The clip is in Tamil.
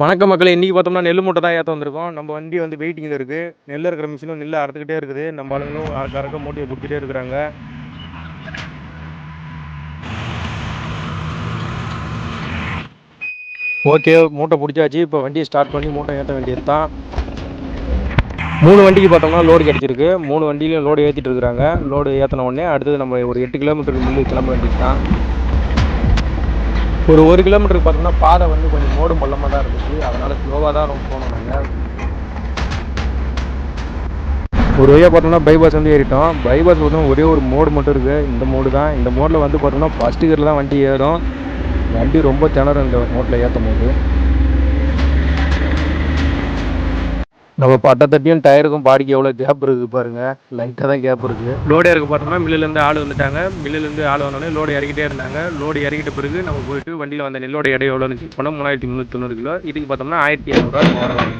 வணக்க மக்களே, இன்றைக்கி பார்த்தோம்னா நெல் மூட்டை தான் ஏற்ற வந்திருக்கோம். நம்ம வண்டி வந்து வெயிட்டிங்கில் இருக்குது. நெல் இருக்கிற மிஷினும் நெல் அறுத்துக்கிட்டே இருக்குது. நம்ம ஆளுங்களும் கறக்க மூட்டையை பிடிச்சிட்டே இருக்கிறாங்க. ஓகே, மூட்டை பிடிச்சாச்சு. இப்போ வண்டியை ஸ்டார்ட் பண்ணி மூட்டை ஏற்ற வேண்டியது தான். 3 வண்டிக்கு பார்த்தோம்னா லோடு கிடச்சிருக்கு. 3 வண்டியிலையும் லோடு ஏற்றிட்டு இருக்கிறாங்க. லோடு ஏற்றின உடனே அடுத்தது நம்ம ஒரு 8 கிலோமீட்டருக்கு முன்னாடி கிளம்ப வேண்டியது தான். ஒரு 1 கிலோமீட்டருக்கு பார்த்தோம்னா பாதை வந்து கொஞ்சம் மோடு பள்ளமாக தான் இருந்துச்சு. அதனால் ஸ்லோவாக தான் ரொம்ப போனோம் நாங்கள். ஒரு வழியாக பார்த்தோம்னா பைபாஸ் வந்து ஏறிட்டோம். பைபாஸ் பார்த்தோம்னா ஒரே ஒரு மோடு மட்டும் இருக்குது. இந்த மோடு தான். இந்த மோடில் வந்து பார்த்தோம்னா ஃபஸ்ட்டு கியரில் தான் வண்டி ஏறும். வண்டி ரொம்ப திணறும் இந்த மோட்டில் ஏற்றும் போது. நம்ம பட்டத்தட்டியும் டயருக்கும் பாடிக்கு எவ்வளோ கேப் இருக்குது பாருங்கள். லைட்டாக தான் கேப் இருக்குது. லோடு இறக்க பார்த்தோம்னா மில்லுலேருந்து ஆள் வந்துட்டாங்க. மில்லுலேருந்து ஆள் வந்தோடனே லோடு இறக்கிட்டே இருந்தாங்க. லோடு இறக்கிட்ட பிறகு நம்ம போயிட்டு வண்டியில் வந்த நெல்லோட எடை எவ்வளோன்னு செக் பண்ணோம். 3390 கிலோ. இதுக்கு பார்த்தோம்னா 1200 ரூபா.